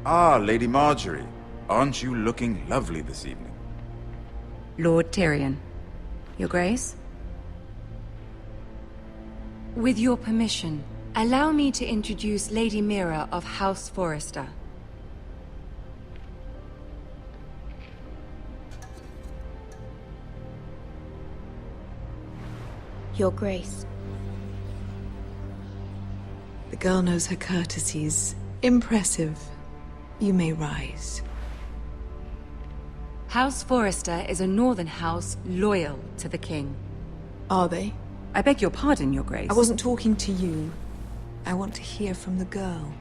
Ah, Lady Marjorie. Aren't you looking lovely this evening? Lord Tyrion. Your Grace? With your permission, allow me to introduce Lady Mira of House Forrester. Your Grace. The girl knows her courtesies. Impressive. You may rise. House Forrester is a northern house loyal to the king. Are they? I beg your pardon, Your Grace. I wasn't talking to you. I want to hear from the girl.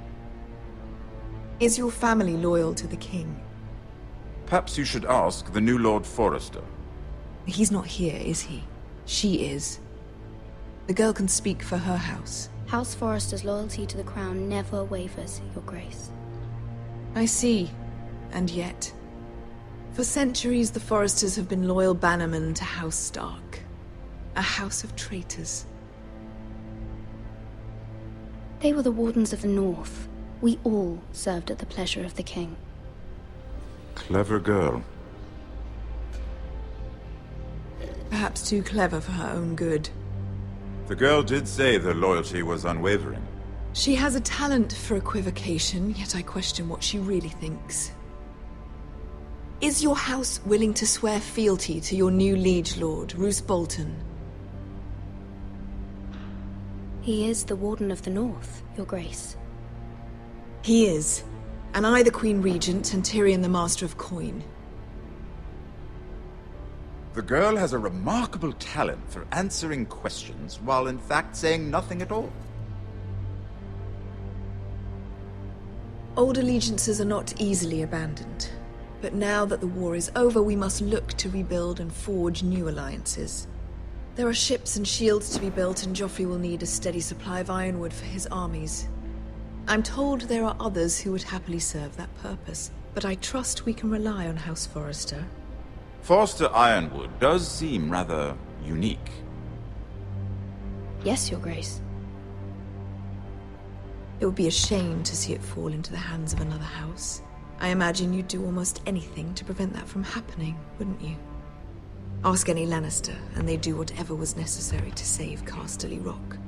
Is your family loyal to the king? Perhaps you should ask the new Lord Forrester. He's not here, is he? She is. The girl can speak for her house. House Forrester's loyalty to the crown never wavers, Your Grace. I see. And yet... For centuries, the Forresters have been loyal bannermen to House Stark. A house of traitors. They were the Wardens of the North. We all served at the pleasure of the king. Clever girl. Perhaps too clever for her own good. The girl did say their loyalty was unwavering. She has a talent for equivocation, yet I question what she really thinks. Is your house willing to swear fealty to your new liege lord, Roose Bolton? He is the Warden of the North, Your Grace. He is. And I the Queen Regent and Tyrion the Master of Coin. The girl has a remarkable talent for answering questions while in fact saying nothing at all. Old allegiances are not easily abandoned. But now that the war is over, we must look to rebuild and forge new alliances. There are ships and shields to be built, and Joffrey will need a steady supply of ironwood for his armies. I'm told there are others who would happily serve that purpose, but I trust we can rely on House Forrester. Forster Ironwood does seem rather unique. Yes, Your Grace. It would be a shame to see it fall into the hands of another house. I imagine you'd do almost anything to prevent that from happening, wouldn't you? Ask any Lannister, and they'd do whatever was necessary to save Casterly Rock.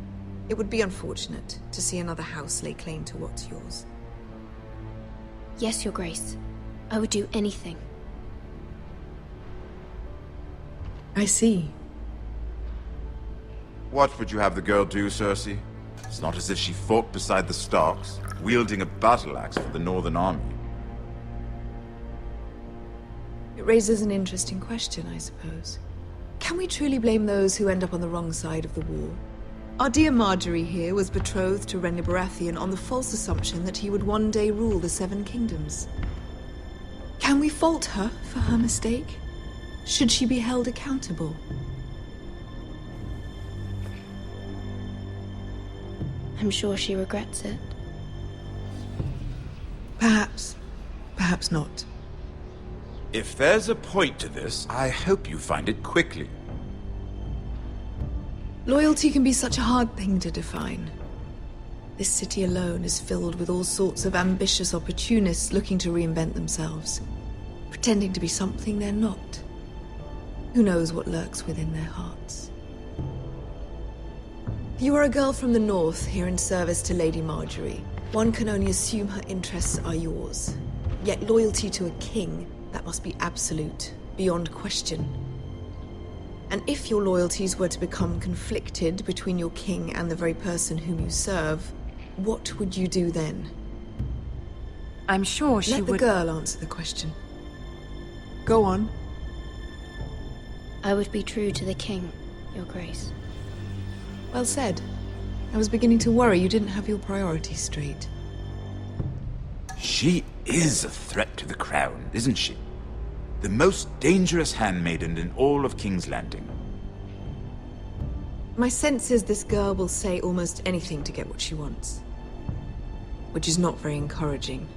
It would be unfortunate to see another house lay claim to what's yours. Yes, Your Grace. I would do anything. I see. What would you have the girl do, Cersei? It's not as if she fought beside the Starks, wielding a battle axe for the Northern Army. It raises an interesting question, I suppose. Can we truly blame those who end up on the wrong side of the war? Our dear Marjorie here was betrothed to Renly Baratheon on the false assumption that he would one day rule the Seven Kingdoms. Can we fault her for her mistake? Should she be held accountable? I'm sure she regrets it. Perhaps. Perhaps not. If there's a point to this, I hope you find it quickly. Loyalty can be such a hard thing to define. This city alone is filled with all sorts of ambitious opportunists looking to reinvent themselves, pretending to be something they're not. Who knows what lurks within their hearts? You are a girl from the north, here in service to Lady Marjorie. One can only assume her interests are yours. Yet loyalty to a king, that must be absolute, beyond question. And if your loyalties were to become conflicted between your king and the very person whom you serve, what would you do then? I'm sure she would... Let the girl answer the question. Go on. I would be true to the king, Your Grace. Well said. I was beginning to worry you didn't have your priorities straight. She is a threat to the crown, isn't she? The most dangerous handmaiden in all of King's Landing. My sense is this girl will say almost anything to get what she wants. Which is not very encouraging.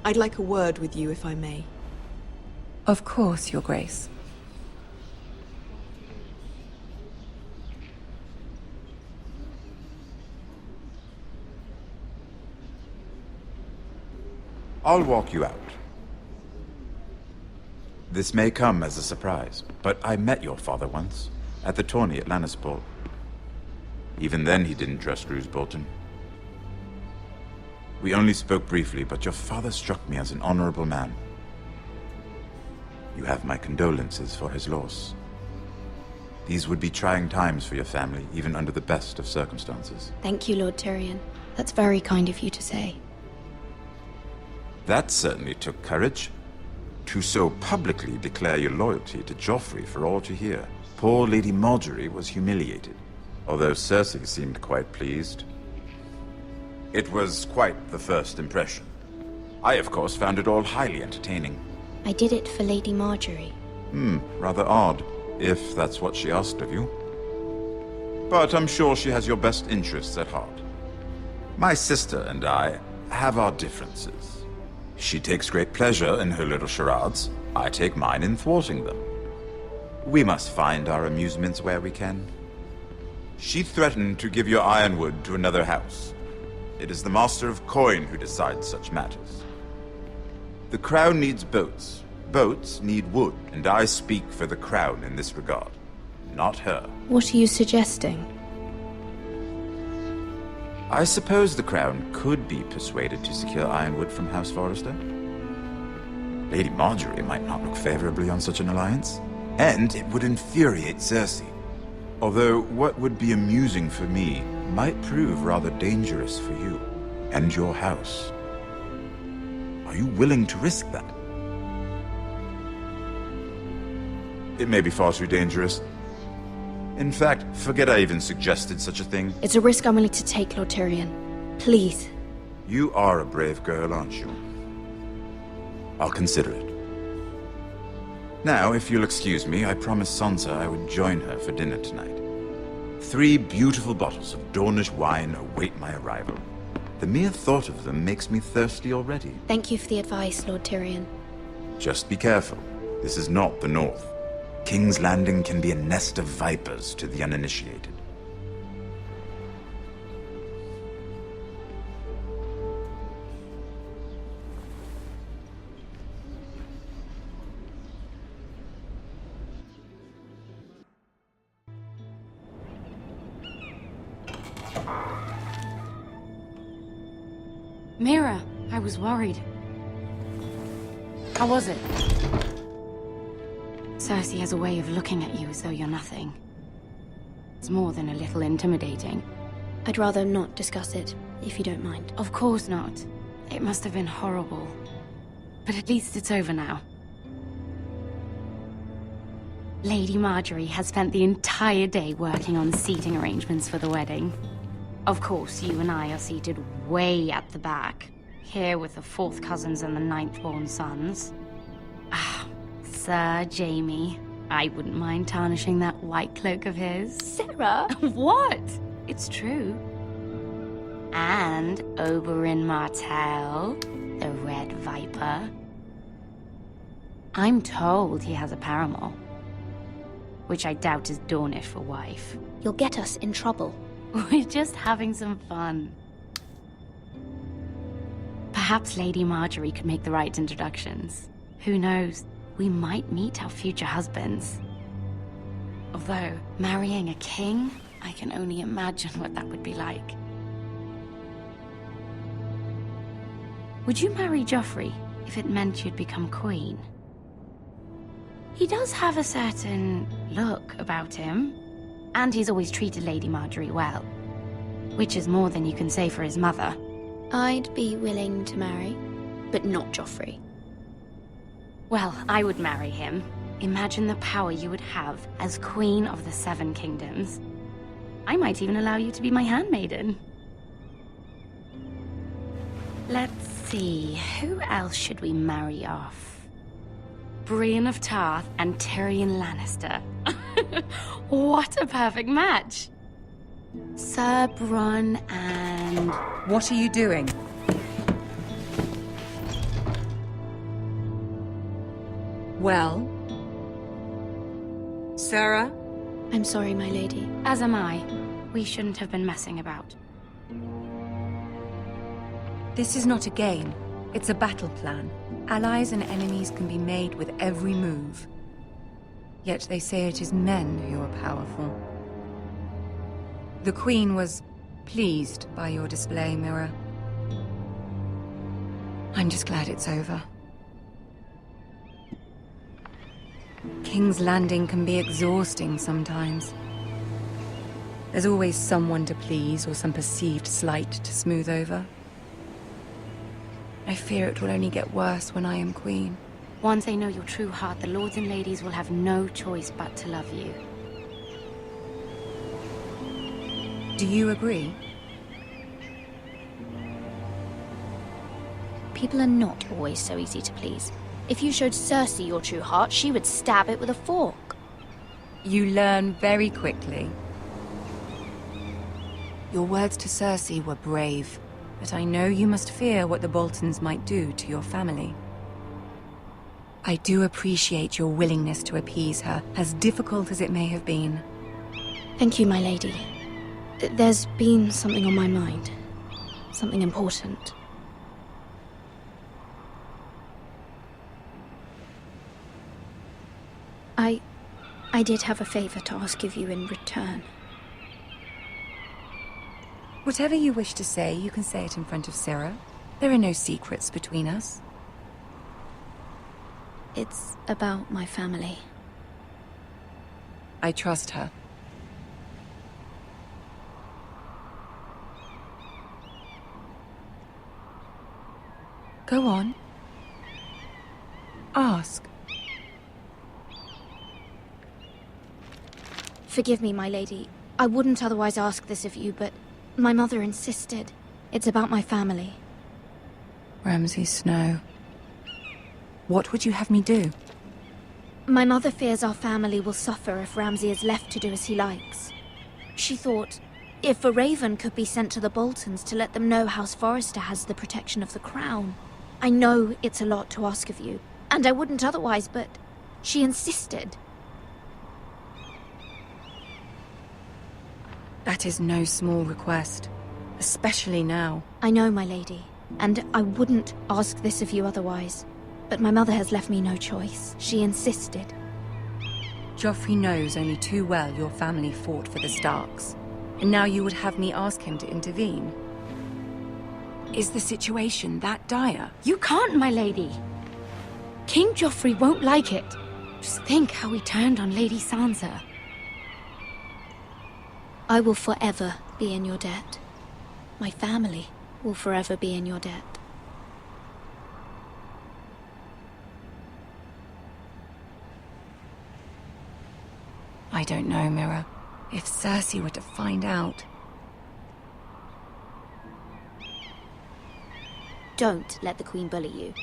I'd like a word with you, if I may. Of course, Your Grace. I'll walk you out. This may come as a surprise, but I met your father once, at the tourney at Lannisport. Even then he didn't trust Roose Bolton. We only spoke briefly, but your father struck me as an honorable man. You have my condolences for his loss. These would be trying times for your family, even under the best of circumstances. Thank you, Lord Tyrion. That's very kind of you to say. That certainly took courage. To so publicly declare your loyalty to Joffrey for all to hear. Poor Lady Margaery was humiliated, although Cersei seemed quite pleased. It was quite the first impression. I, of course, found it all highly entertaining. I did it for Lady Margaery. Rather odd, if that's what she asked of you. But I'm sure she has your best interests at heart. My sister and I have our differences. She takes great pleasure in her little charades. I take mine in thwarting them. We must find our amusements where we can. She threatened to give your ironwood to another house. It is the Master of Coin who decides such matters. The Crown needs boats. Boats need wood, and I speak for the Crown in this regard, not her. What are you suggesting? I suppose the Crown could be persuaded to secure ironwood from House Forrester. Lady Margaery might not look favorably on such an alliance, and it would infuriate Cersei. Although what would be amusing for me might prove rather dangerous for you and your house. Are you willing to risk that? It may be far too dangerous. In fact, forget I even suggested such a thing. It's a risk I'm willing to take, Lord Tyrion. Please. You are a brave girl, aren't you? I'll consider it. Now, if you'll excuse me, I promised Sansa I would join her for dinner tonight. 3 beautiful bottles of Dornish wine await my arrival. The mere thought of them makes me thirsty already. Thank you for the advice, Lord Tyrion. Just be careful. This is not the North. King's Landing can be a nest of vipers to the uninitiated. Mira, I was worried. How was it? Cersei has a way of looking at you as though you're nothing. It's more than a little intimidating. I'd rather not discuss it, if you don't mind. Of course not. It must have been horrible. But at least it's over now. Lady Margaery has spent the entire day working on seating arrangements for the wedding. Of course, you and I are seated way at the back, here with the 4th cousins and the 9th-born sons. Ah, Sir Jaime. I wouldn't mind tarnishing that white cloak of his. Sarah! What? It's true. And Oberyn Martell, the Red Viper. I'm told he has a paramour, which I doubt is Dornish for wife. You'll get us in trouble. We're just having some fun. Perhaps Lady Margaery could make the right introductions. Who knows? We might meet our future husbands. Although, marrying a king, I can only imagine what that would be like. Would you marry Joffrey if it meant you'd become queen? He does have a certain look about him, and he's always treated Lady Margaery well, which is more than you can say for his mother. I'd be willing to marry, but not Joffrey. Well, I would marry him. Imagine the power you would have as Queen of the 7 Kingdoms. I might even allow you to be my handmaiden. Let's see, who else should we marry off? Brienne of Tarth and Tyrion Lannister. What a perfect match! Sir Bronn and... What are you doing? Well? Sarah? I'm sorry, my lady. As am I. We shouldn't have been messing about. This is not a game. It's a battle plan. Allies and enemies can be made with every move. Yet they say it is men who are powerful. The Queen was pleased by your display, Mira. I'm just glad it's over. King's Landing can be exhausting sometimes. There's always someone to please or some perceived slight to smooth over. I fear it will only get worse when I am Queen. Once they know your true heart, the lords and ladies will have no choice but to love you. Do you agree? People are not always so easy to please. If you showed Cersei your true heart, she would stab it with a fork. You learn very quickly. Your words to Cersei were brave, but I know you must fear what the Boltons might do to your family. I do appreciate your willingness to appease her, as difficult as it may have been. Thank you, my lady. There's been something on my mind. Something important. I did have a favor to ask of you in return. Whatever you wish to say, you can say it in front of Sarah. There are no secrets between us. It's about my family. I trust her. Go on. Ask. Forgive me, my lady. I wouldn't otherwise ask this of you, but my mother insisted. It's about my family. Ramsay Snow. What would you have me do? My mother fears our family will suffer if Ramsay is left to do as he likes. She thought, if a raven could be sent to the Boltons to let them know House Forrester has the protection of the crown. I know it's a lot to ask of you, and I wouldn't otherwise, but she insisted. That is no small request, especially now. I know, my lady, and I wouldn't ask this of you otherwise. But my mother has left me no choice. She insisted. Joffrey knows only too well your family fought for the Starks, and now you would have me ask him to intervene. Is the situation that dire? You can't, my lady. King Joffrey won't like it. Just think how he turned on Lady Sansa. I will forever be in your debt. My family will forever be in your debt. I don't know, Mira. If Cersei were to find out... Don't let the Queen bully you.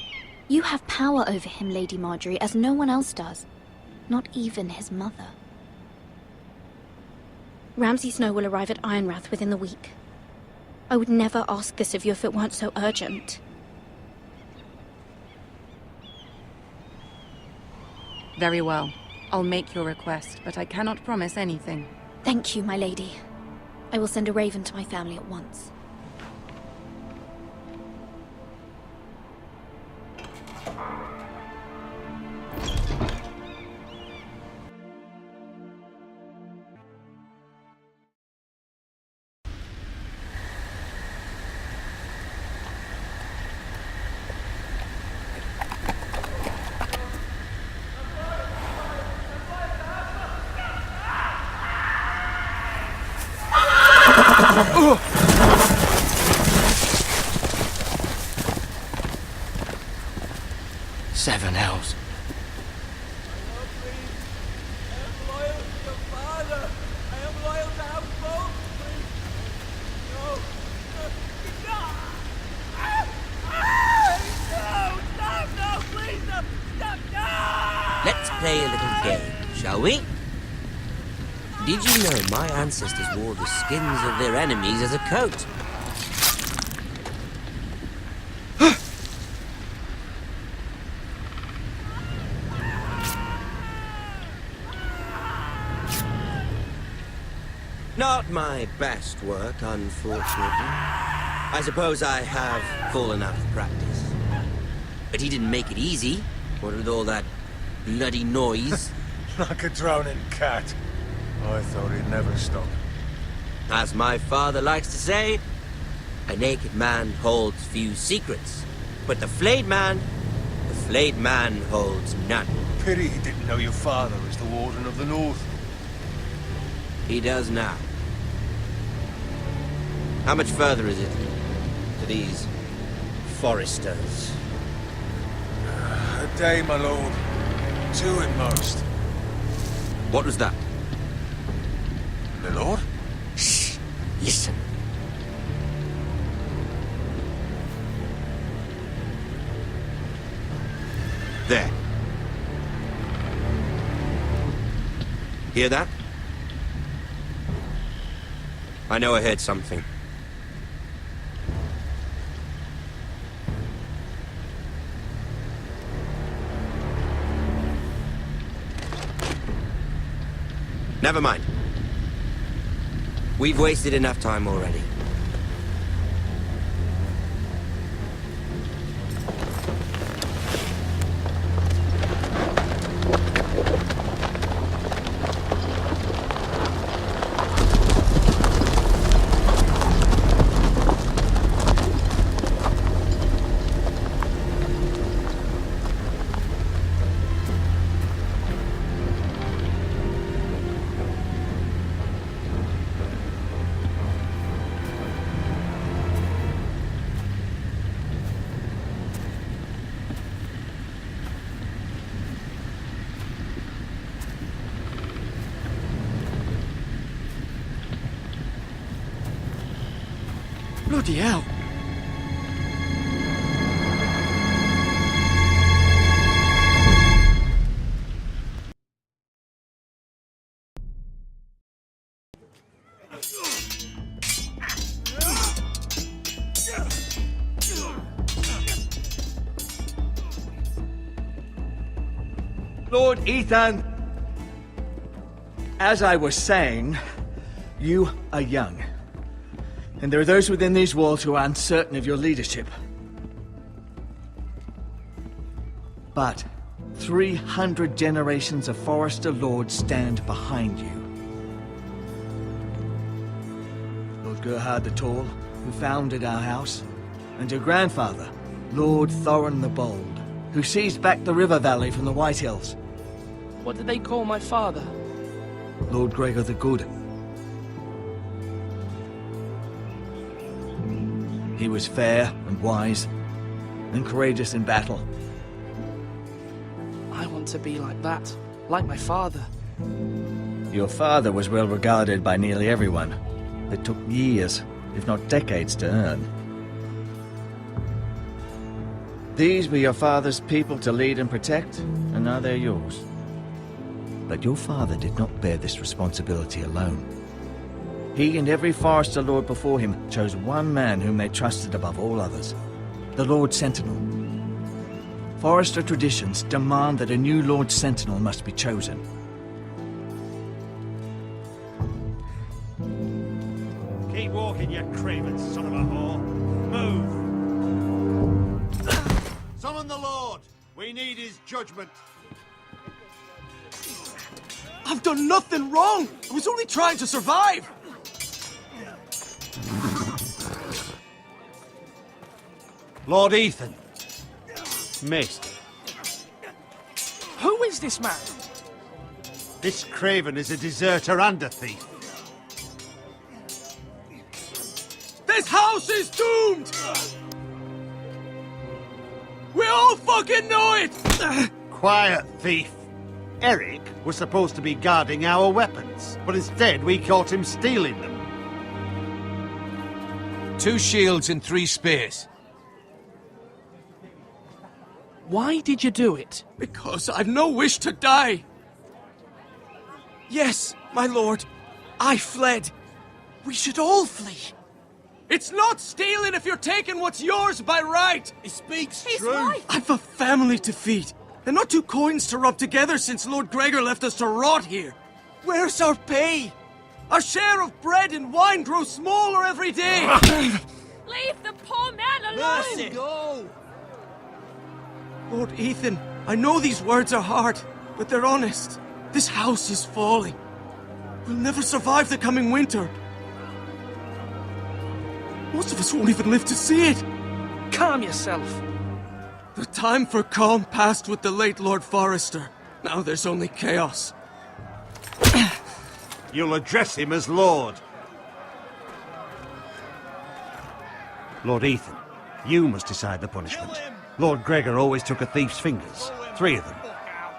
You have power over him, Lady Marjorie, as no one else does. Not even his mother. Ramsay Snow will arrive at Ironrath within the week. I would never ask this of you if it weren't so urgent. Very well. I'll make your request, but I cannot promise anything. Thank you, my lady. I will send a raven to my family at once. Seven hells. Let's play a little game, shall we? Did you know my ancestors wore the skins of their enemies as a coat? Not my best work, unfortunately. I suppose I have fallen out of practice. But he didn't make it easy. What with all that bloody noise? Like a drowning cat. I thought he'd never stop. As my father likes to say, a naked man holds few secrets. But the flayed man holds none. Pity he didn't know your father was the Warden of the North. He does now. How much further is it to these foresters? A day, my lord. 2 at most. What was that? My lord? Shh! Listen. There. Hear that? I know I heard something. Never mind. We've wasted enough time already. Bloody hell. Lord Ethan, as I was saying, you are young. And there are those within these walls who are uncertain of your leadership. But 300 generations of Forester Lords stand behind you. Lord Gerhard the Tall, who founded our house, and your grandfather, Lord Thorin the Bold, who seized back the river valley from the White Hills. What did they call my father? Lord Gregor the Good. He was fair and wise, and courageous in battle. I want to be like that, like my father. Your father was well regarded by nearly everyone. It took years, if not decades, to earn. These were your father's people to lead and protect, and now they're yours. But your father did not bear this responsibility alone. He and every Forester Lord before him chose one man whom they trusted above all others, the Lord Sentinel. Forester traditions demand that a new Lord Sentinel must be chosen. Keep walking, you craven son of a whore. Move! Summon the Lord! We need his judgment. I've done nothing wrong! I was only trying to survive! Lord Ethan. Missed. Who is this man? This craven is a deserter and a thief. This house is doomed! We all fucking know it! Quiet, thief. Eric was supposed to be guarding our weapons, but instead we caught him stealing them. 2 shields and 3 spears. Why did you do it? Because I've no wish to die. Yes, my lord. I fled. We should all flee. It's not stealing if you're taking what's yours by right. He speaks true. Right. I've a family to feed, and not 2 coins to rub together since Lord Gregor left us to rot here. Where's our pay? Our share of bread and wine grows smaller every day. Leave the poor man alone! Mercy! Go! Lord Ethan, I know these words are hard, but they're honest. This house is falling. We'll never survive the coming winter. Most of us won't even live to see it. Calm yourself. The time for calm passed with the late Lord Forrester. Now there's only chaos. You'll address him as Lord. Lord Ethan, you must decide the punishment. Lord Gregor always took a thief's fingers. 3 of them.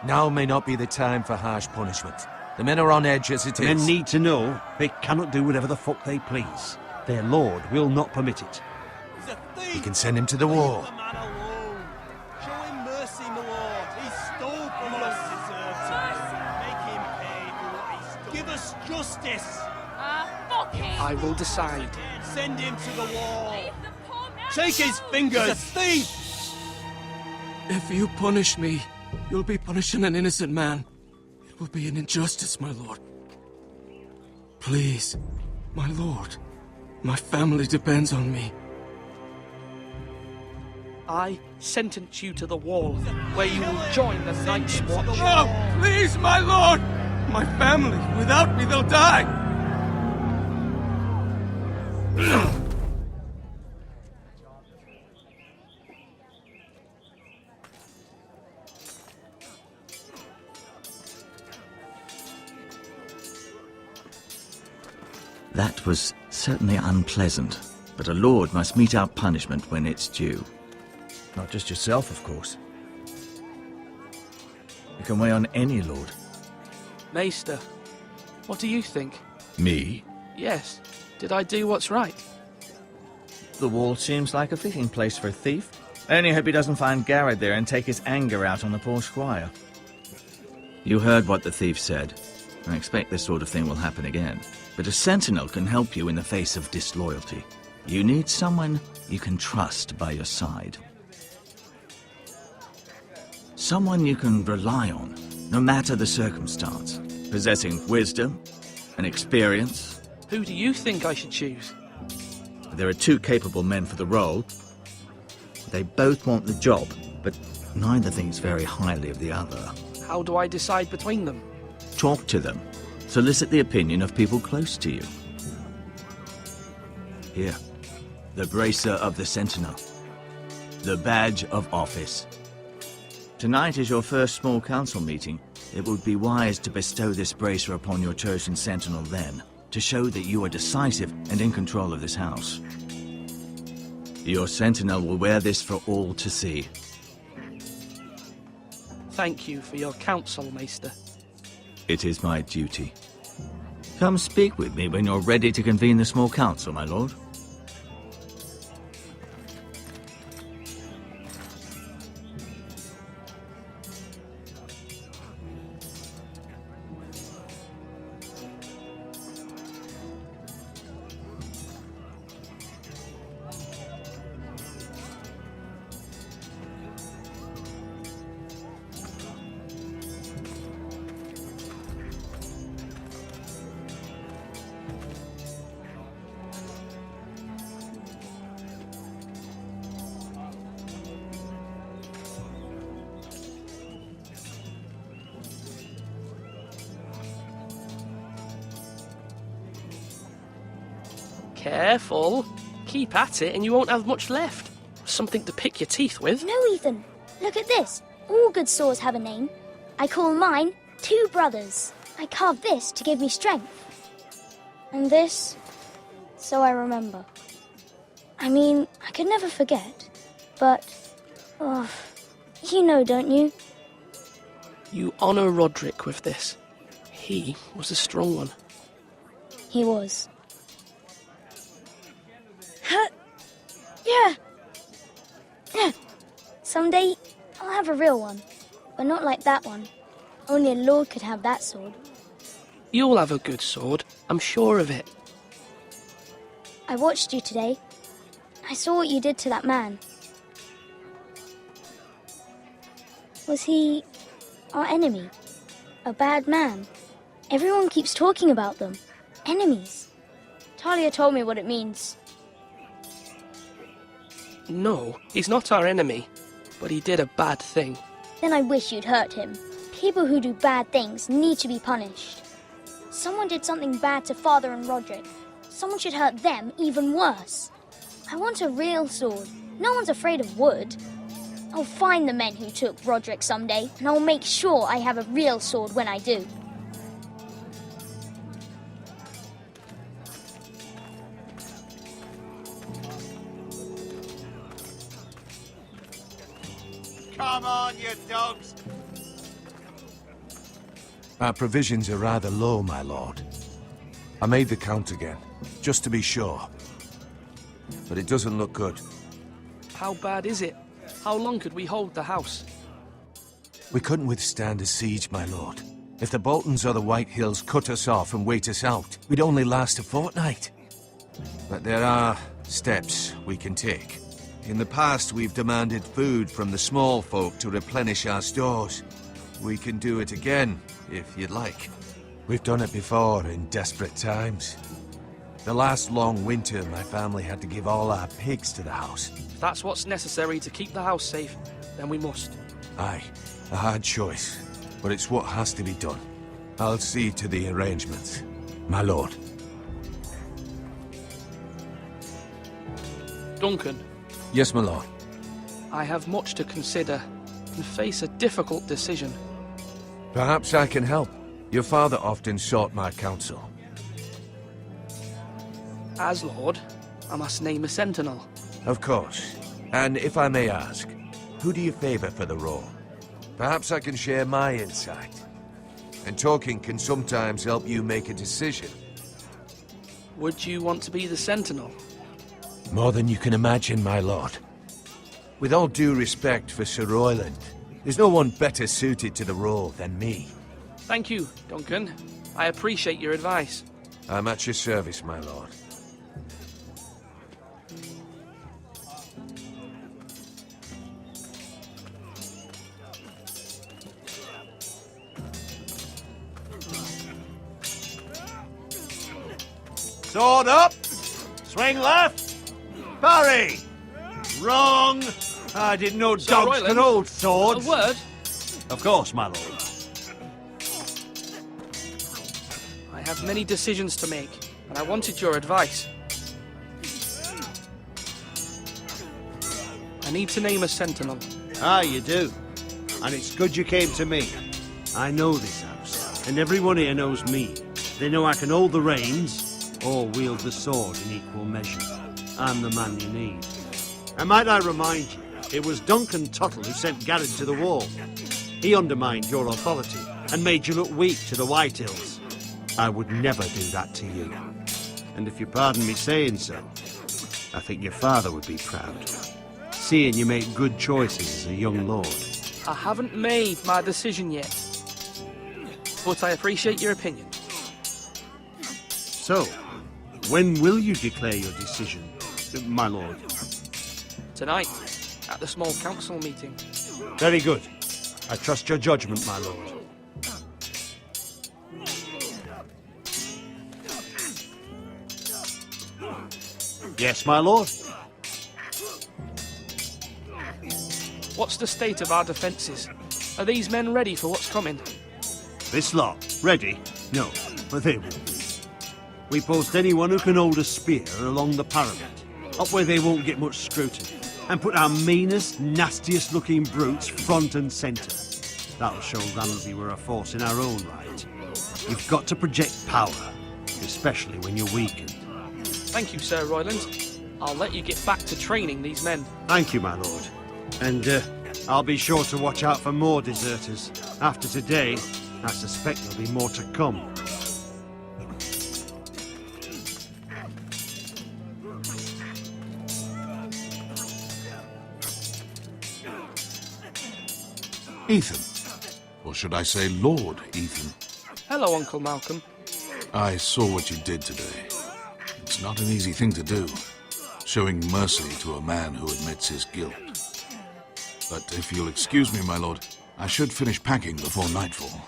Now may not be the time for harsh punishment. The men are on edge as it The is. men need to know they cannot do whatever the fuck they please. Their lord will not permit it. We can send him to the wall. Show him mercy, my lord. He stole from us. Make him pay for what he stole. Give us justice. Fuck him! I will decide. Send him to the wall. Take his fingers. He's a thief. If you punish me, you'll be punishing an innocent man. It will be an injustice, my lord. Please, my lord. My family depends on me. I sentence you to the wall, where you will join the Night's Watch. Oh, please, my lord! My family, without me, they'll die! That was certainly unpleasant, but a lord must mete out punishment when it's due. Not just yourself, of course. You can weigh on any lord. Maester, what do you think? Me? Yes. Did I do what's right? The wall seems like a fitting place for a thief. I only hope he doesn't find Garrett there and take his anger out on the poor squire. You heard what the thief said. I expect this sort of thing will happen again. But a sentinel can help you in the face of disloyalty. You need someone you can trust by your side. Someone you can rely on, no matter the circumstance. Possessing wisdom and experience. Who do you think I should choose? There are 2 capable men for the role. They both want the job, but neither thinks very highly of the other. How do I decide between them? Talk to them. Solicit the opinion of people close to you. Here, the bracer of the Sentinel. The badge of office. Tonight is your first small council meeting. It would be wise to bestow this bracer upon your chosen Sentinel then, to show that you are decisive and in control of this house. Your Sentinel will wear this for all to see. Thank you for your counsel, Maester. It is my duty. Come speak with me when you're ready to convene the small council, my lord. Careful. Keep at it and you won't have much left. Something to pick your teeth with. No, Ethan. Look at this. All good swords have a name. I call mine 2 brothers. I carved this to give me strength. And this, so I remember. I mean, I could never forget. But, oh, you know, don't you? You honor Roderick with this. He was a strong one. He was. Yeah. Someday, I'll have a real one. But not like that one. Only a lord could have that sword. You'll have a good sword. I'm sure of it. I watched you today. I saw what you did to that man. Was he our enemy? A bad man? Everyone keeps talking about them. Enemies. Talia told me what it means. No, he's not our enemy. but he did a bad thing. Then I wish you'd hurt him. People who do bad things need to be punished. Someone did something bad to Father and Roderick. Someone should hurt them even worse. I want a real sword. No one's afraid of wood. I'll find the men who took Roderick someday, and I'll make sure I have a real sword when I do. Come on, you dogs! Our provisions are rather low, my lord. I made the count again, just to be sure. But it doesn't look good. How bad is it? How long could we hold the house? We couldn't withstand a siege, my lord. If the Boltons or the White Hills cut us off and wait us out, we'd only last a fortnight. But there are steps we can take. In the past, we've demanded food from the small folk to replenish our stores. We can do it again, if you'd like. We've done it before in desperate times. The last long winter, my family had to give all our pigs to the house. If that's what's necessary to keep the house safe, then we must. Aye, a hard choice, but it's what has to be done. I'll see to the arrangements, my lord. Duncan. Yes, my lord. I have much to consider and face a difficult decision. Perhaps I can help. Your father often sought my counsel. As Lord, I must name a sentinel. Of course. And if I may ask, who do you favor for the role? Perhaps I can share my insight. And talking can sometimes help you make a decision. Would you want to be the sentinel? More than you can imagine, my lord. With all due respect for Sir Royland, there's no one better suited to the role than me. Thank you, Duncan. I appreciate your advice. I'm at your service, my lord. Sword up! Swing left! Parry! Wrong! I didn't know Sir dogs Royland, could hold swords. A word? Of course, my lord. I have many decisions to make, and I wanted your advice. I need to name a sentinel. Ah, you do. And it's good you came to me. I know this house, and everyone here knows me. They know I can hold the reins, or wield the sword in equal measure. I'm the man you need. And might I remind you, it was Duncan Tuttle who sent Garrett to the wall. He undermined your authority and made you look weak to the White Hills. I would never do that to you. And if you pardon me saying so, I think your father would be proud. Seeing you make good choices as a young lord. I haven't made my decision yet, but I appreciate your opinion. So, when will you declare your decision, my lord? Tonight, at the small council meeting. Very good. I trust your judgment, my lord. Yes, my lord. What's the state of our defences? Are these men ready for what's coming? This lot, ready? No, but they will be. We post anyone who can hold a spear along the parapet, up where they won't get much scrutiny, and put our meanest, nastiest looking brutes front and centre. That'll show Ramsay we're a force in our own right. You've got to project power, especially when you're weakened. Thank you, Sir Royland. I'll let you get back to training these men. Thank you, my lord. And I'll be sure to watch out for more deserters. After today, I suspect there'll be more to come. Ethan. Or should I say Lord Ethan? Hello, Uncle Malcolm. I saw what you did today. It's not an easy thing to do, showing mercy to a man who admits his guilt. But if you'll excuse me, my lord, I should finish packing before nightfall.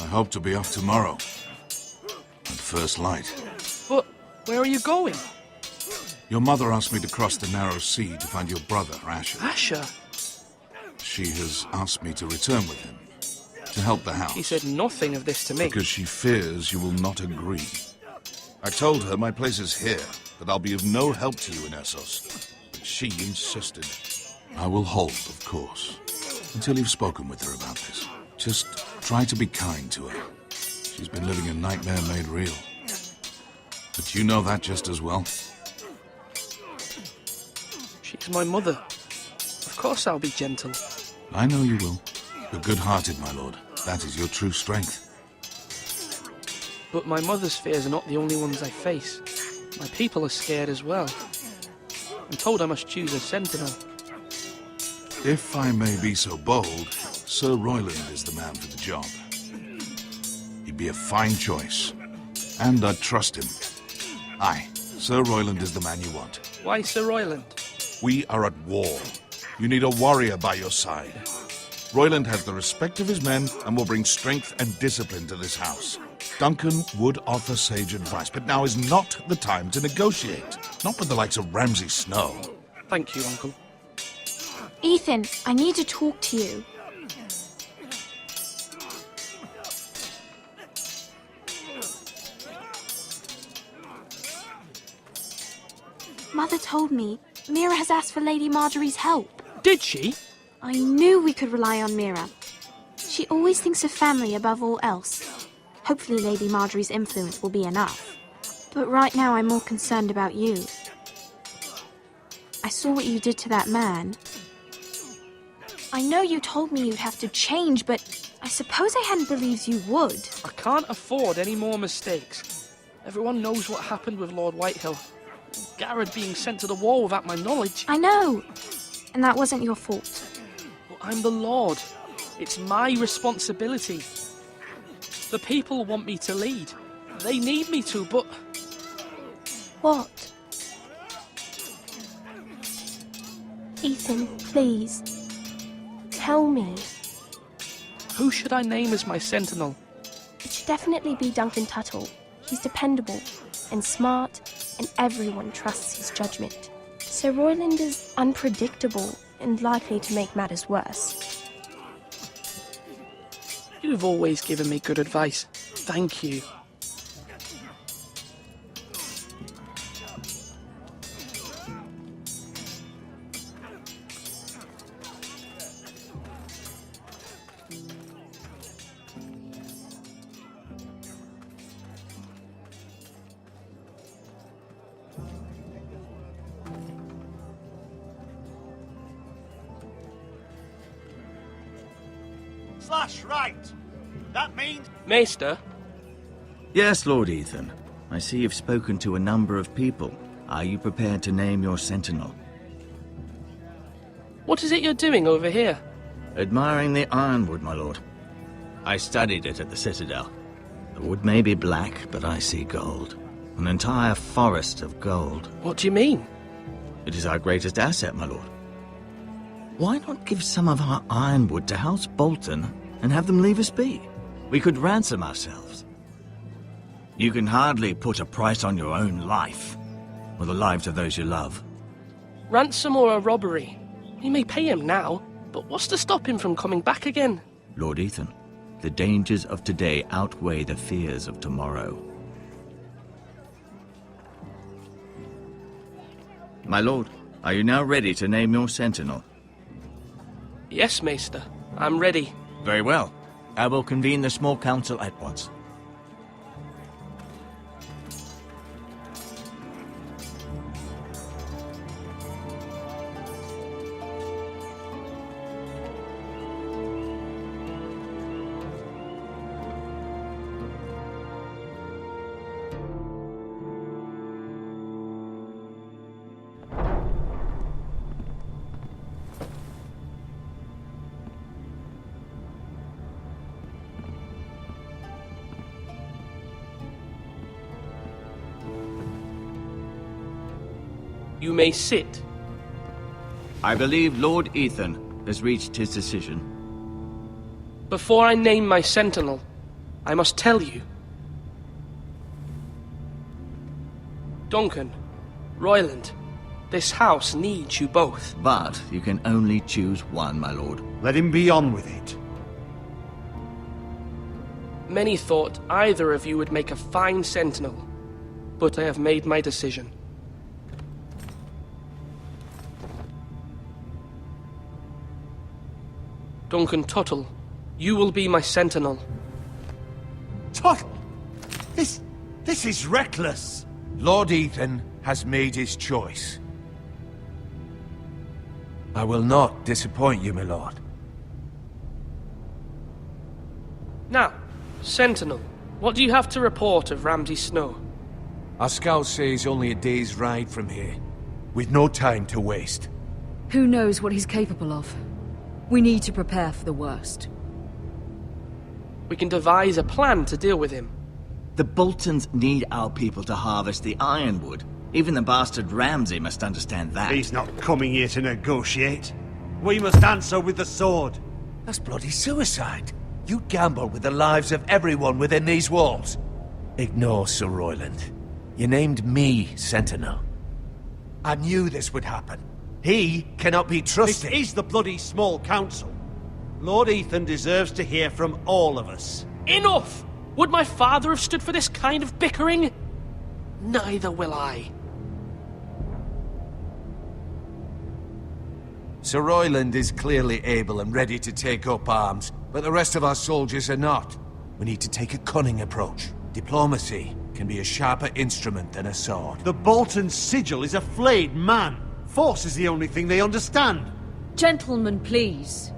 I hope to be off tomorrow, at first light. But where are you going? Your mother asked me to cross the narrow sea to find your brother, Asher. Asher? she has asked me to return with him, to help the house. She said nothing of this to me. Because she fears you will not agree. I told her my place is here, that I'll be of no help to you in Essos. But she insisted. I will hold, of course, until you've spoken with her about this. Just try to be kind to her. She's been living a nightmare made real. But you know that just as well. She's my mother. Of course I'll be gentle. I know you will. You're good-hearted, my lord. That is your true strength. But my mother's fears are not the only ones I face. My people are scared as well. I'm told I must choose a sentinel. If I may be so bold, Sir Royland is the man for the job. He'd be a fine choice. And I'd trust him. Aye, Sir Royland is the man you want. Why Sir Royland? We are at war. You need a warrior by your side. Royland has the respect of his men and will bring strength and discipline to this house. Duncan would offer sage advice, but now is not the time to negotiate. Not with the likes of Ramsay Snow. Thank you, Uncle. Ethan, I need to talk to you. Mother told me Mira has asked for Lady Marjorie's help. Did she? I knew we could rely on Mira. She always thinks of family above all else. Hopefully Lady Marjorie's influence will be enough. But right now I'm more concerned about you. I saw what you did to that man. I know you told me you'd have to change, but I suppose I hadn't believed you would. I can't afford any more mistakes. Everyone knows what happened with Lord Whitehill. Garrett being sent to the war without my knowledge. I know. And that wasn't your fault. But I'm the Lord. It's my responsibility. The people want me to lead. They need me to, but... What? Ethan, please. Tell me. Who should I name as my sentinel? It should definitely be Duncan Tuttle. He's dependable and smart, and everyone trusts his judgment. Sir Royland is unpredictable and likely to make matters worse. You've always given me good advice. Thank you. Slash right. That means... Maester? Yes, Lord Ethan. I see you've spoken to a number of people. Are you prepared to name your sentinel? What is it you're doing over here? Admiring the ironwood, my lord. I studied it at the Citadel. The wood may be black, but I see gold. An entire forest of gold. What do you mean? It is our greatest asset, my lord. Why not give some of our ironwood to House Bolton and have them leave us be? We could ransom ourselves. You can hardly put a price on your own life, or the lives of those you love. Ransom or a robbery? We may pay him now, but what's to stop him from coming back again? Lord Ethan, the dangers of today outweigh the fears of tomorrow. My lord, are you now ready to name your sentinel? Yes, Maester. I'm ready. Very well. I will convene the small council at once. You may sit. I believe Lord Ethan has reached his decision. Before I name my sentinel, I must tell you. Duncan, Royland, This house needs you both. But you can only choose one, my lord. Let him be on with it. Many thought either of you would make a fine sentinel, but I have made my decision. Duncan Tuttle, you will be my sentinel. Tuttle! This is reckless! Lord Ethan has made his choice. I will not disappoint you, my lord. Now, Sentinel, what do you have to report of Ramsay Snow? Our scouts say he's only a day's ride from here, with no time to waste. Who knows what he's capable of? We need to prepare for the worst. We can devise a plan to deal with him. The Boltons need our people to harvest the ironwood. Even the bastard Ramsay must understand that. He's not coming here to negotiate. We must answer with the sword. That's bloody suicide. You gamble with the lives of everyone within these walls. Ignore Sir Royland. You named me Sentinel. I knew this would happen. He cannot be trusted. This is the bloody small council. Lord Ethan deserves to hear from all of us. Enough! Would my father have stood for this kind of bickering? Neither will I. Sir Royland is clearly able and ready to take up arms, but the rest of our soldiers are not. We need to take a cunning approach. Diplomacy can be a sharper instrument than a sword. The Bolton sigil is a flayed man. Force is the only thing they understand. Gentlemen, please.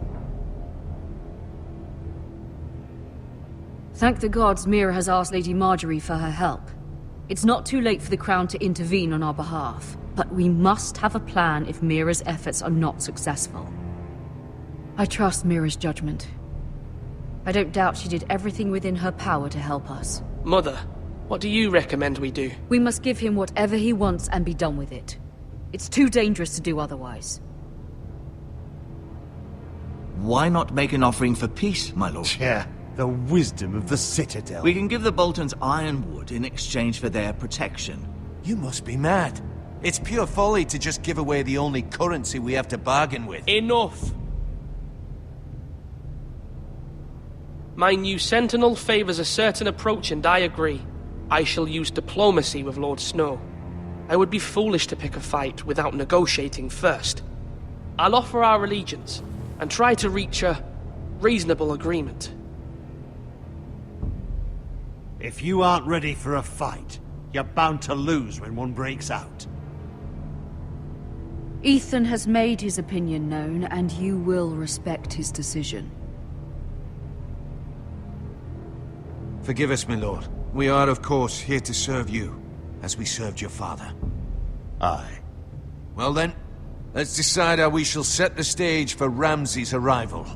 Thank the gods Mira has asked Lady Marjorie for her help. It's not too late for the Crown to intervene on our behalf, but we must have a plan if Mira's efforts are not successful. I trust Mira's judgment. I don't doubt she did everything within her power to help us. Mother, what do you recommend we do? We must give him whatever he wants and be done with it. It's too dangerous to do otherwise. Why not make an offering for peace, my lord? Yeah, the wisdom of the Citadel. We can give the Boltons ironwood in exchange for their protection. You must be mad. It's pure folly to just give away the only currency we have to bargain with. Enough! My new Sentinel favors a certain approach, and I agree. I shall use diplomacy with Lord Snow. I would be foolish to pick a fight without negotiating first. I'll offer our allegiance, and try to reach a reasonable agreement. If you aren't ready for a fight, you're bound to lose when one breaks out. Ethan has made his opinion known, and you will respect his decision. Forgive us, my lord. We are, of course, here to serve you, as we served your father. Aye. Well then, let's decide how we shall set the stage for Ramsay's arrival.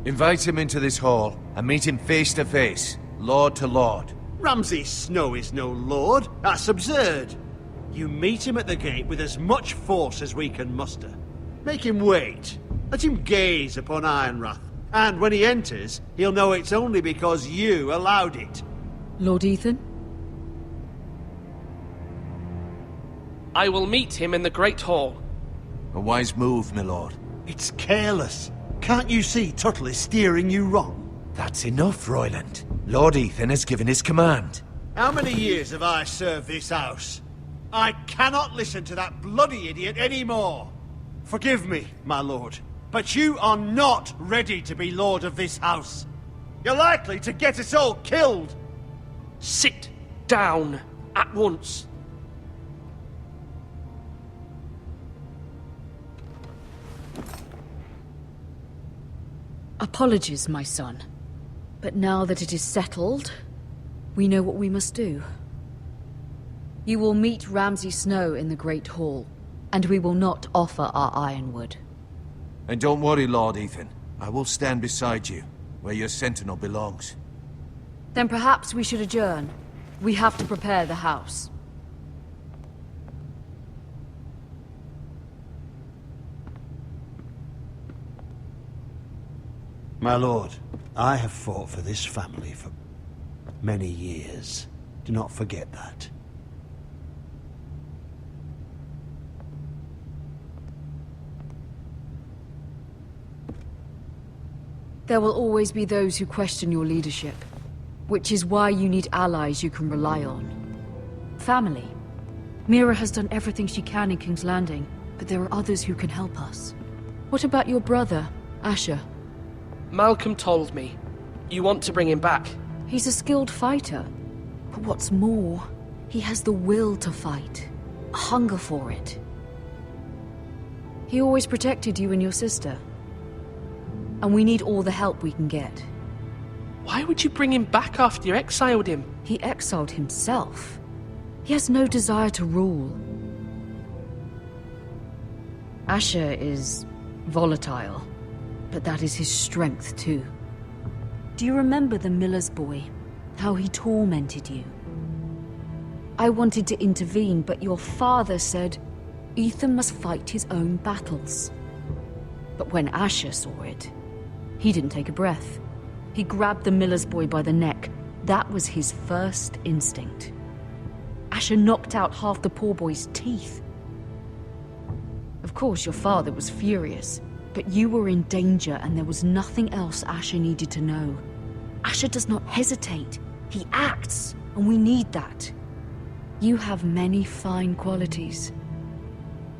Invite him into this hall, and meet him face to face, lord to lord. Ramsay Snow is no lord. That's absurd. You meet him at the gate with as much force as we can muster. Make him wait. Let him gaze upon Ironrath. And when he enters, he'll know it's only because you allowed it. Lord Ethan? I will meet him in the Great Hall. A wise move, my lord. It's careless. Can't you see Tuttle is steering you wrong? That's enough, Royland. Lord Ethan has given his command. How many years have I served this house? I cannot listen to that bloody idiot anymore. Forgive me, my lord, but you are not ready to be lord of this house. You're likely to get us all killed. Sit down at once. Apologies, my son. But now that it is settled, we know what we must do. You will meet Ramsay Snow in the Great Hall, and we will not offer our ironwood. And don't worry, Lord Ethan. I will stand beside you, where your sentinel belongs. Then perhaps we should adjourn. We have to prepare the house. My lord, I have fought for this family for many years. Do not forget that. There will always be those who question your leadership, which is why you need allies you can rely on. Family. Mira has done everything she can in King's Landing, but there are others who can help us. What about your brother, Asher? Malcolm told me. You want to bring him back? He's a skilled fighter. But what's more, he has the will to fight. A hunger for it. He always protected you and your sister. And we need all the help we can get. Why would you bring him back after you exiled him? He exiled himself. He has no desire to rule. Asher is volatile, but that is his strength too. Do you remember the miller's boy? How he tormented you? I wanted to intervene, but your father said Ethan must fight his own battles. But when Asher saw it, he didn't take a breath. He grabbed the miller's boy by the neck. That was his first instinct. Asher knocked out half the poor boy's teeth. Of course, your father was furious, but you were in danger and there was nothing else Asher needed to know. Asher does not hesitate. He acts, and we need that. You have many fine qualities,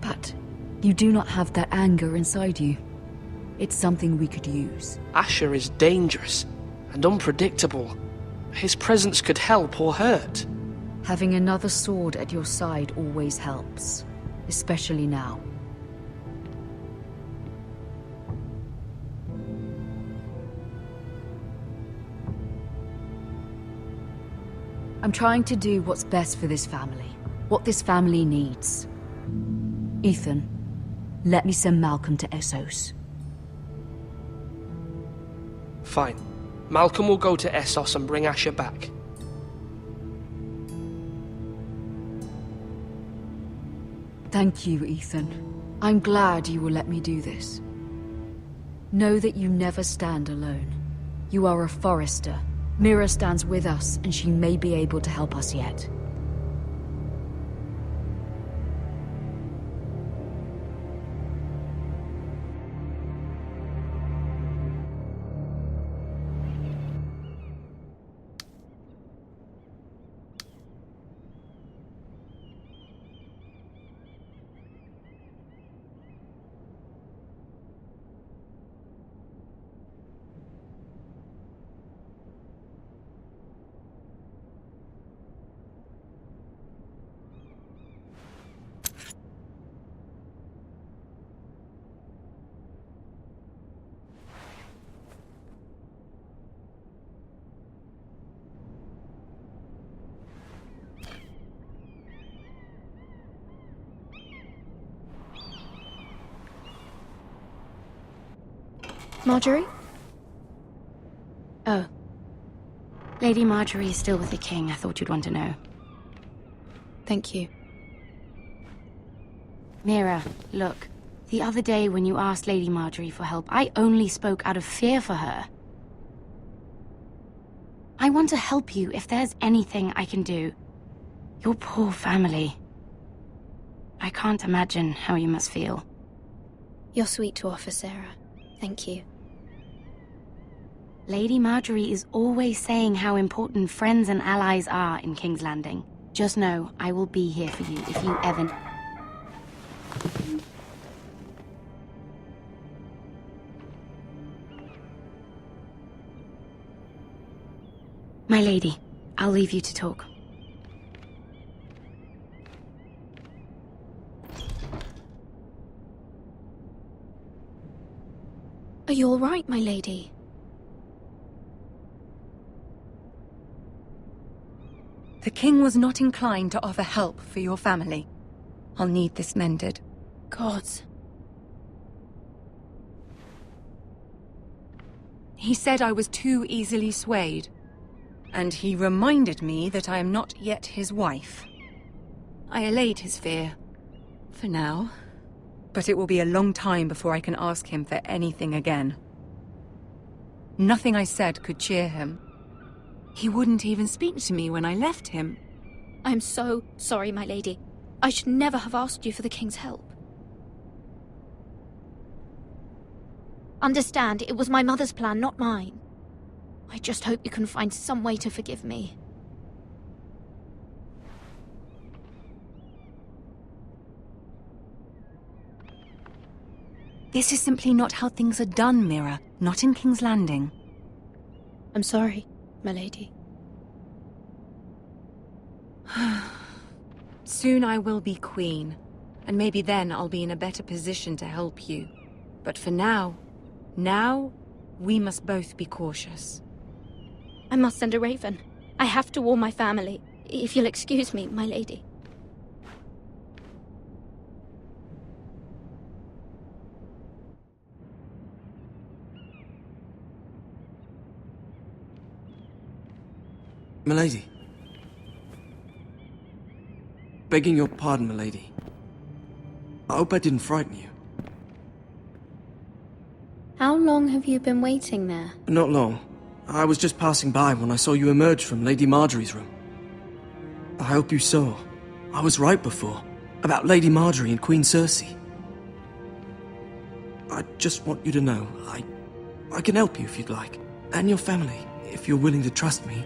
but you do not have that anger inside you. It's something we could use. Asher is dangerous and unpredictable. His presence could help or hurt. Having another sword at your side always helps, especially now. I'm trying to do what's best for this family, what this family needs. Ethan, let me send Malcolm to Essos. Fine. Malcolm will go to Essos and bring Asher back. Thank you, Ethan. I'm glad you will let me do this. Know that you never stand alone. You are a Forester. Mira stands with us, and she may be able to help us yet. Marjorie? Oh. Lady Marjorie is still with the king. I thought you'd want to know. Thank you. Mira, look. The other day when you asked Lady Marjorie for help, I only spoke out of fear for her. I want to help you if there's anything I can do. Your poor family. I can't imagine how you must feel. You're sweet to offer, Sarah. Thank you. Lady Marjorie is always saying how important friends and allies are in King's Landing. Just know, I will be here for you if you ever... My lady, I'll leave you to talk. Are you all right, my lady? The king was not inclined to offer help for your family. I'll need this mended. Gods. He said I was too easily swayed. And he reminded me that I am not yet his wife. I allayed his fear. For now. But it will be a long time before I can ask him for anything again. Nothing I said could cheer him. He wouldn't even speak to me when I left him. I'm so sorry, my lady. I should never have asked you for the king's help. Understand, it was my mother's plan, not mine. I just hope you can find some way to forgive me. This is simply not how things are done, Mira. Not in King's Landing. I'm sorry, my lady. Soon I will be queen, and maybe then I'll be in a better position to help you. But for now, we must both be cautious. I must send a raven. I have to warn my family. If you'll excuse me, my lady. Milady. Begging your pardon, milady. I hope I didn't frighten you. How long have you been waiting there? Not long. I was just passing by when I saw you emerge from Lady Marjorie's room. I hope you saw. I was right before. About Lady Marjorie and Queen Cersei. I just want you to know, I can help you if you'd like. And your family, if you're willing to trust me.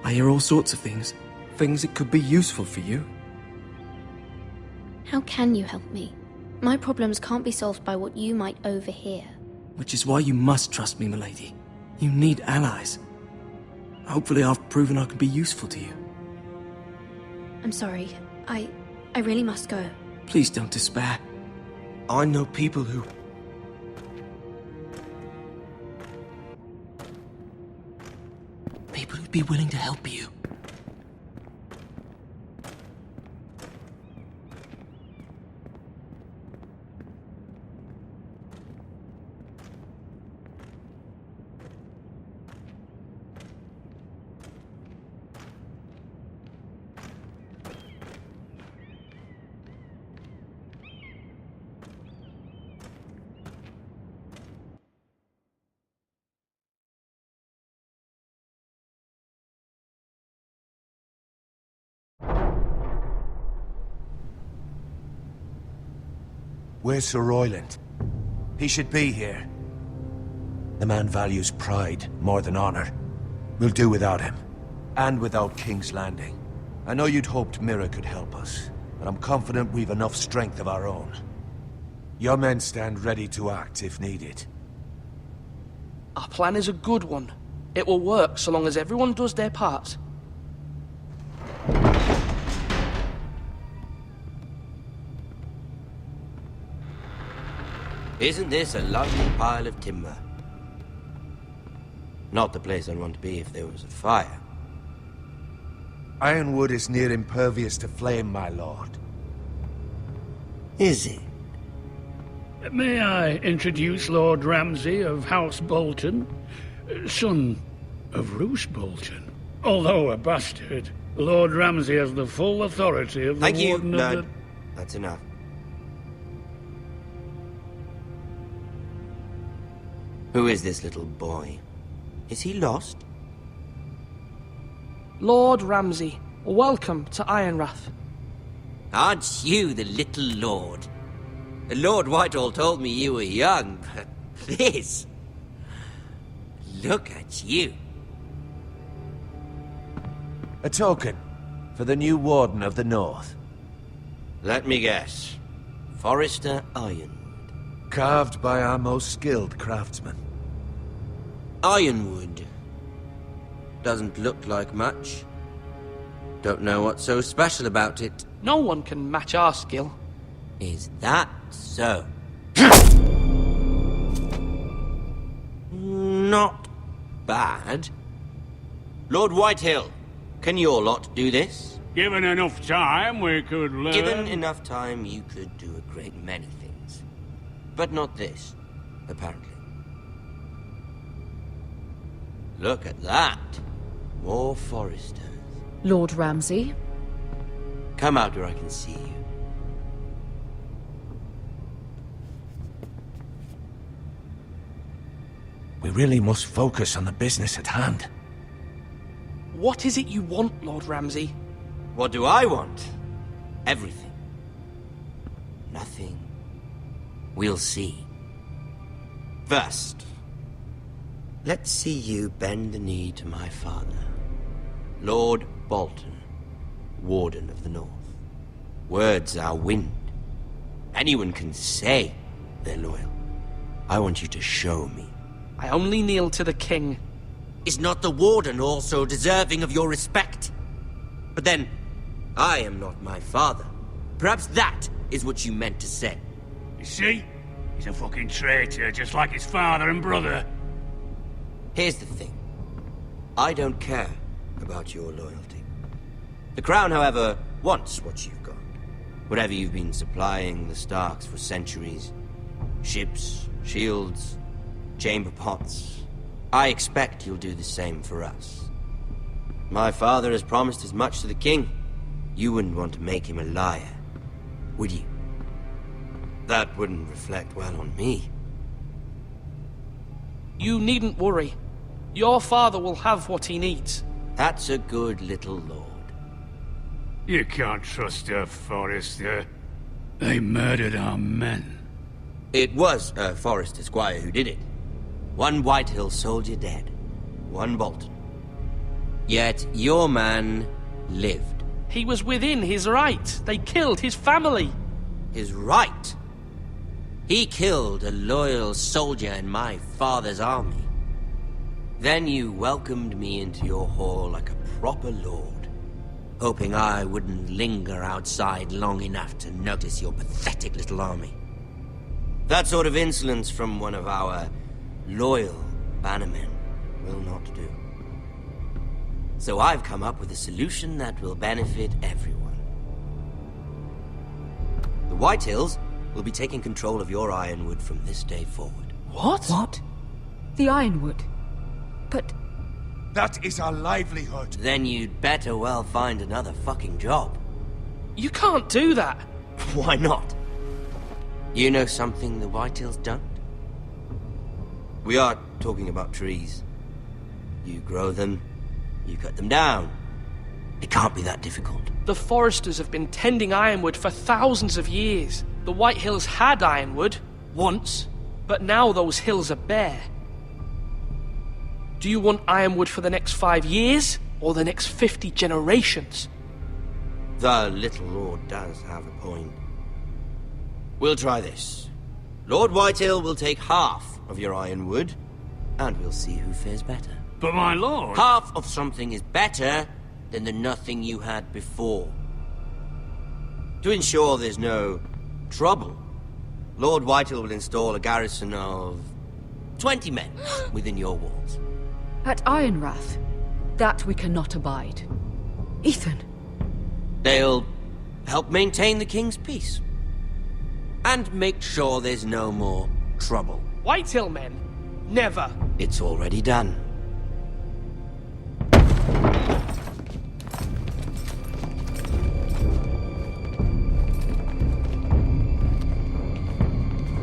I hear all sorts of things. Things that could be useful for you. How can you help me? My problems can't be solved by what you might overhear. Which is why you must trust me, milady. You need allies. Hopefully I've proven I can be useful to you. I'm sorry. I really must go. Please don't despair. I know people who... People who'd be willing to help you. Where's Sir Royland? He should be here. The man values pride more than honor. We'll do without him. And without King's Landing. I know you'd hoped Mira could help us, but I'm confident we've enough strength of our own. Your men stand ready to act if needed. Our plan is a good one. It will work so long as everyone does their part. Isn't this a lovely pile of timber? Not the place I'd want to be if there was a fire. Ironwood is near impervious to flame, my lord. Is it? May I introduce Lord Ramsay of House Bolton, son of Roose Bolton. Although a bastard, Lord Ramsay has the full authority of the Thank you, Warden of Lord. the... That's enough. Who is this little boy? Is he lost? Lord Ramsay, welcome to Ironrath. Aren't you the little lord? Lord Whitehall told me you were young, but this... Look at you. A token for the new Warden of the North. Let me guess. Forrester Ironwood. Carved by our most skilled craftsmen. Ironwood. Doesn't look like much. Don't know what's so special about it. No one can match our skill. Is that so? Not bad. Lord Whitehill, can your lot do this? Given enough time, we could learn... Given enough time, you could do a great many things. But not this, apparently. Look at that. More Foresters. Lord Ramsay? Come out where I can see you. We really must focus on the business at hand. What is it you want, Lord Ramsay? What do I want? Everything. Nothing. We'll see. First, let's see you bend the knee to my father, Lord Bolton, Warden of the North. Words are wind. Anyone can say they're loyal. I want you to show me. I only kneel to the king. Is not the Warden also deserving of your respect? But then, I am not my father. Perhaps that is what you meant to say. You see? He's a fucking traitor, just like his father and brother. Here's the thing. I don't care about your loyalty. The Crown, however, wants what you've got. Whatever you've been supplying the Starks for centuries. Ships, shields, chamber pots. I expect you'll do the same for us. My father has promised as much to the king. You wouldn't want to make him a liar, would you? That wouldn't reflect well on me. You needn't worry. Your father will have what he needs. That's a good little lord. You can't trust her, Forrester. They murdered our men. It was a Forrester squire who did it. One Whitehill soldier dead. One Bolton. Yet your man lived. He was within his right. They killed his family. His right? He killed a loyal soldier in my father's army. Then you welcomed me into your hall like a proper lord, hoping I wouldn't linger outside long enough to notice your pathetic little army. That sort of insolence from one of our loyal bannermen will not do. So I've come up with a solution that will benefit everyone. The Whitehills will be taking control of your Ironwood from this day forward. What? What? The Ironwood? But... That is our livelihood. Then you'd better well find another fucking job. You can't do that. Why not? You know something the Whitehills don't? We are talking about trees. You grow them, you cut them down. It can't be that difficult. The Foresters have been tending Ironwood for thousands of years. The Whitehills had Ironwood, once, but now those hills are bare. Do you want Ironwood for the next 5 years, or the next 50 generations? The little lord does have a point. We'll try this. Lord Whitehill will take half of your Ironwood, and we'll see who fares better. But my lord... Half of something is better than the nothing you had before. To ensure there's no trouble, Lord Whitehill will install a garrison of 20 men within your walls. At Ironrath? That we cannot abide. Ethan. They'll help maintain the king's peace. And make sure there's no more trouble. Whitehill men? Never. It's already done.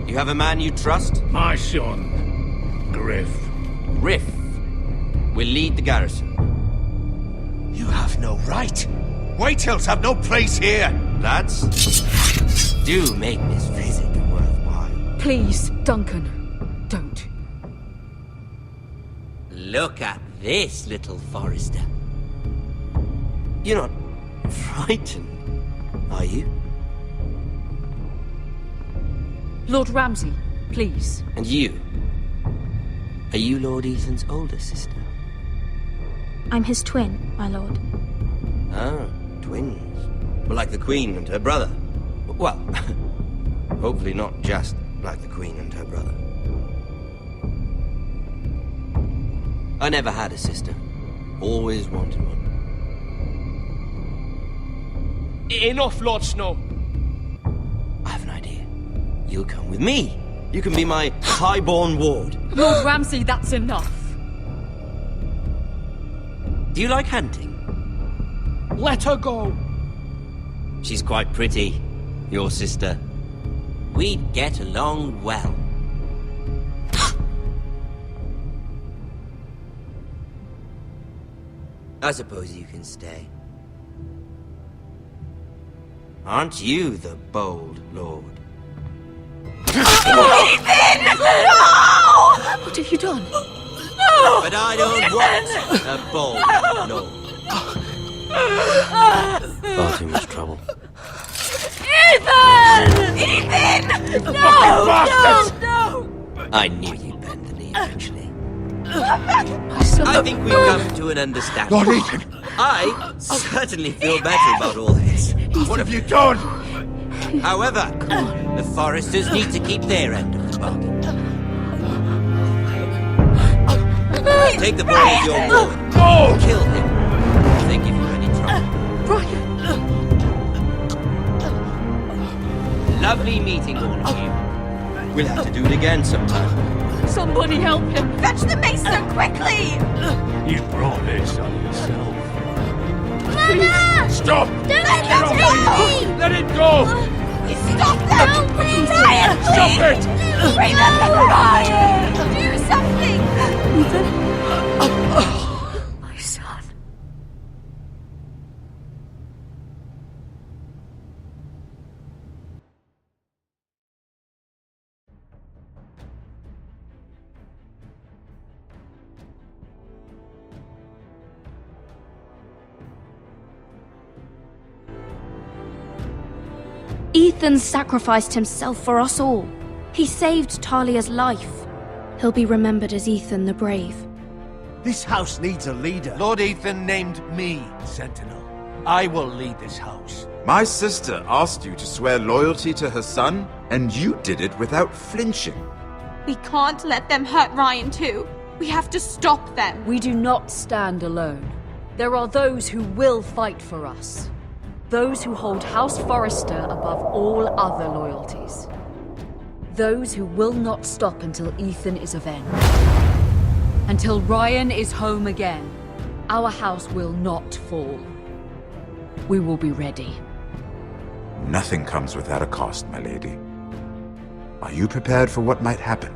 You have a man you trust? My son, Griff. Griff will lead the garrison. You have no right. Whitehills have no place here. Lads, do make this visit worthwhile. Please, Duncan, don't. Look at this, little Forrester. You're not frightened, are you? Lord Ramsay, please. And you? Are you Lord Ethan's older sister? I'm his twin, my lord. Ah, twins. Well, like the Queen and her brother. Well, hopefully not just like the Queen and her brother. I never had a sister. Always wanted one. Enough, Lord Snow. I have an idea. You'll come with me. You can be my highborn ward. Lord Ramsay, that's enough. Do you like hunting? Let her go. She's quite pretty, your sister. We'd get along well. I suppose you can stay. Aren't you the bold lord? Ethan! No! But I don't want a bold lord. Far too much trouble. Ethan! Ethan! No! No! I knew you'd bend the knee eventually. I think we've come to an understanding. Lord Ethan! I certainly feel better about all this. What have you done? However, the Foresters need to keep their end of the bargain. Take the boy as your ward. No! Kill him. If they give you any trouble. Lovely meeting all of you. We'll have to do it again sometime. Somebody help him! Fetch the maester quickly! You brought this on yourself. Mama! Stop! Don't let him take me! Let it go! Stop them! Help me! Ryan, Stop please! it! Remember Ryan! Do something! My son. Ethan sacrificed himself for us all. He saved Talia's life. He'll be remembered as Ethan the Brave. This house needs a leader. Lord Ethan named me Sentinel. I will lead this house. My sister asked you to swear loyalty to her son, and you did it without flinching. We can't let them hurt Ryan too. We have to stop them. We do not stand alone. There are those who will fight for us. Those who hold House Forrester above all other loyalties. Those who will not stop until Ethan is avenged. Until Ryan is home again, our house will not fall. We will be ready. Nothing comes without a cost, my lady. Are you prepared for what might happen?